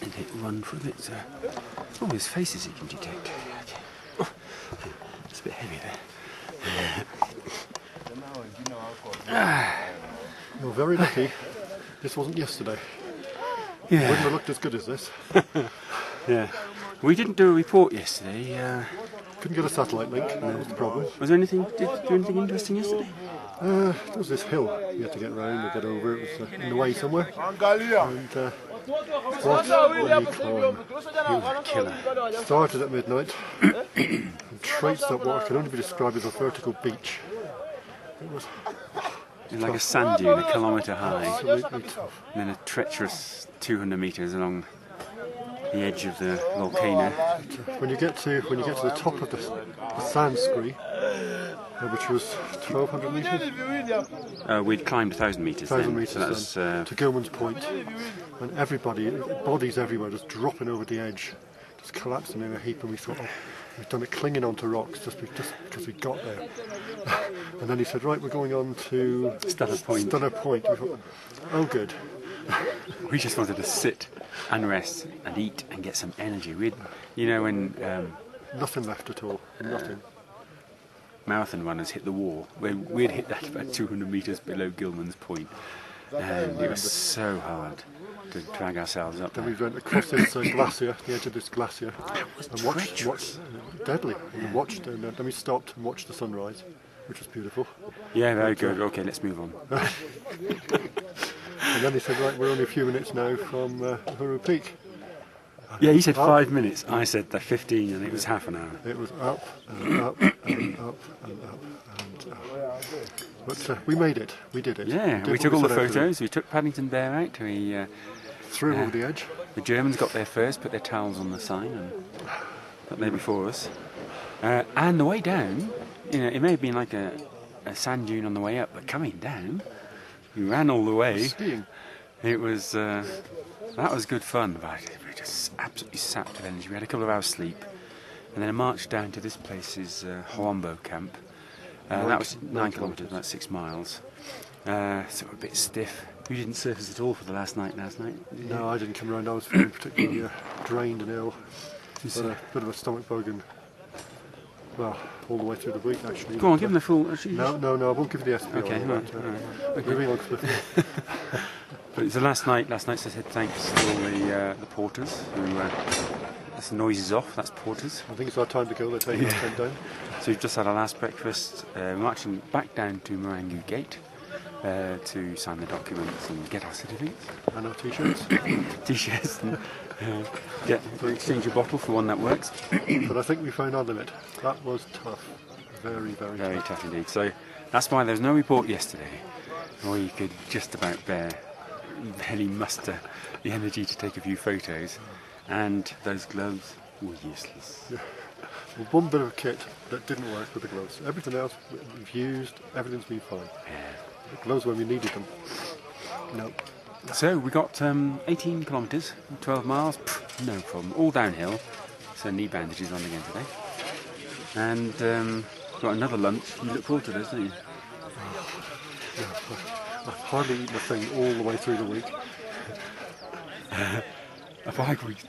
And hit one for a bit. Oh, his faces he can detect. Okay. Oh, it's a bit heavy there. You're very lucky this wasn't yesterday. Yeah. It wouldn't have looked as good as this. Yeah. We didn't do a report yesterday. Couldn't get a satellite link, that was the problem. Was there anything? Did you do anything interesting yesterday? There was this hill you had to get round and get over. It was in the way somewhere. And what a climb. It was a killer. Started at midnight and traced up what can only be described as a vertical beach. It was Like a sand dune, a kilometre high, absolutely tough. and then a treacherous 200 metres along the edge of the volcano. When you get to the top of the sand scree, which was 1,200 metres. We'd climbed 1,000 metres then. 1,000 metres So that's, to Gilman's Point, and everybody, bodies everywhere, just dropping over the edge, just collapsing in a heap, and we thought, oh, we've done it clinging onto rocks just because we got there. And then he said, right, we're going on to Stunner Point. Stunner Point. We thought, oh, good. We just wanted to sit and rest and eat and get some energy. We'd, when Nothing left at all. Nothing. marathon runners hit the wall, we'd hit that about 200 metres below Gilman's Point, and it was so hard to drag ourselves up Then there. we went across this glacier, the edge of this glacier, and watched deadly. And watched, and then we stopped and watched the sunrise, which was beautiful. Yeah, very good. Okay, let's move on. And then he said, right, we're only a few minutes now from Huru Peak. Yeah, he said 5 minutes. I said the 15, and it was half an hour. It was up and up and up and up and up. But we made it. We did it. Yeah, we took all the photos. We took Paddington Bear out. We threw over the edge. The Germans got there first, put their towels on the sign, and got there before us. And the way down, it may have been like a sand dune on the way up, but coming down, we ran all the way. Skiing. It was that was good fun, but we were just absolutely sapped of energy. We had a couple of hours sleep, and then a march down to this place's Hoambo camp. That was 9 kilometres, about 6 miles. So we're a bit stiff. You didn't surface at all for the last night. No, I didn't come around. I was feeling particularly drained and ill. But a bit of a stomach bug, and well, all the way through the week actually. Go on, give them the full. No, I won't give you the SPR. Okay, right. Okay. Moving on swiftly. But it's the last night. Last night, so I said thanks to all the porters who. That's the noises off. That's porters. I think it's our time to go. They're taking our tent down. So we've just had our last breakfast. We're marching back down to Marangu Gate to sign the documents and get our certificates. And our t-shirts. T-shirts and exchange a bottle for one that works. But I think we found our limit. That was tough. Very, very tough. Very tough indeed. So that's why there was no report yesterday, or you could just about barely muster the energy to take a few photos, and those gloves were useless. Yeah. Well, one bit of kit that didn't work with the gloves. Everything else we've used, everything's been fine. Yeah. The gloves when we needed them. No. So we got 18 kilometres, 12 miles, no problem, all downhill. So knee bandages on again today. And got another lunch. You look forward to this, don't you? Yeah, I've hardly eaten a thing all the way through the week.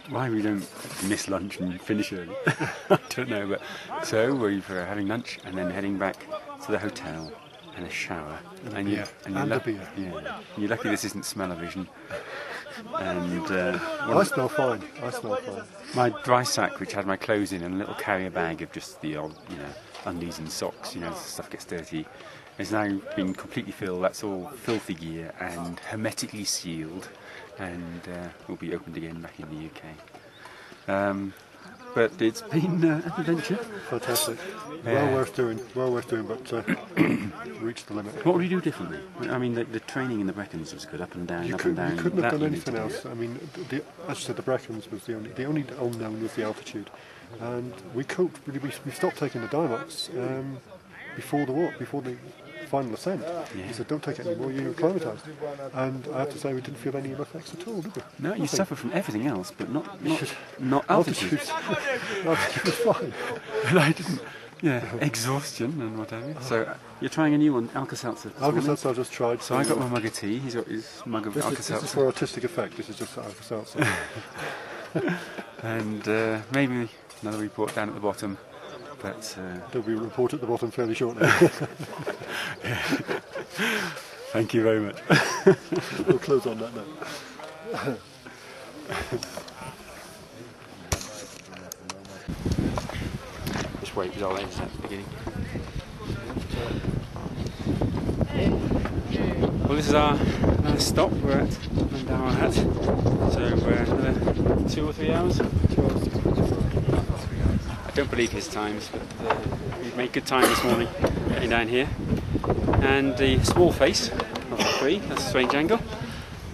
Why we don't miss lunch and finish early, I don't know. But so we're having lunch and then heading back to the hotel and a shower. And a beer. Yeah, you're lucky this isn't smell-o-vision. And I smell fine. My dry sack, which had my clothes in, and a little carrier bag of just the odd, undies and socks. Stuff gets dirty. It's now been completely filled. That's all filthy gear and hermetically sealed, and will be opened again back in the UK. But it's been an adventure. Fantastic. Well worth doing, but reached the limit. What would you do differently? I mean, the training in the Brecons was good, up and down. You couldn't have done anything else. I mean, as I said, the Brecons was the only unknown was the altitude, and we coped. We stopped taking the Diamox before the walk, before the final ascent. Yeah. He said, don't take it anymore, you're acclimatised. And I have to say, we didn't feel any effects at all, did we? No, you suffer from everything else, but not altitude. Altitude was fine. And I didn't. Yeah, exhaustion and whatever. So you're trying a new one, Alka-Seltzer. Alka-Seltzer I just tried. So I got my mug of tea. He's got his mug of Alka-Seltzer. This is for artistic effect. This is just Alka-Seltzer. And maybe another report down at the bottom. But there'll be a report at the bottom fairly shortly. Thank you very much. We'll close on that now. Just wait with our eggs at the beginning. Well, this is our another stop. We're at Mandara Hut. So we're another 2 or 3 hours. I don't believe his times, but we've made good time this morning getting down here. And the small face of the 3, that's a strange angle,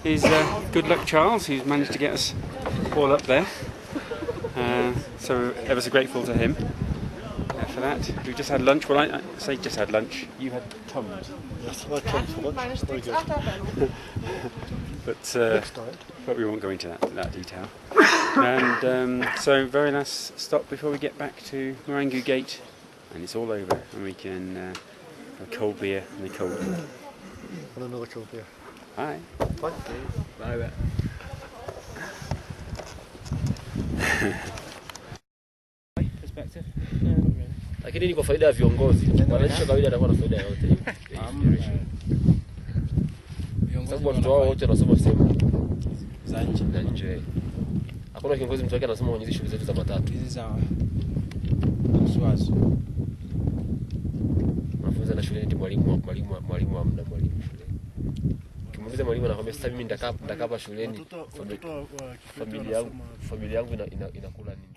is Good Luck Charles, who's managed to get us all up there. So ever so grateful to him for that. We've just had lunch. Well, I say just had lunch. You had tums. Yes, I had tums for lunch. Very good. But we won't go into that detail. And so very last stop before we get back to Marangu Gate, and it's all over, and we can have a cold beer in the cold. And another cold beer. Bye. Bye. Bye. Perspective? No, not really. Lakini ni kwa faida ya viongozi. Wananchi wa kawaida watakuwa na faida yote hiyo. Sababu watoto wao wote wanasoma sehemu za nje. Hakuna kiongozi mtu wake anasoma kwenye shule zetu za matatu. Hizi za Swazi. Wanafunzi na shule ni mwalimu hamna mwalimu shule. Kimuuliza mwalimu anakuambia sasa mimi nitakaa hapa shuleni. Familia yangu inakula nini?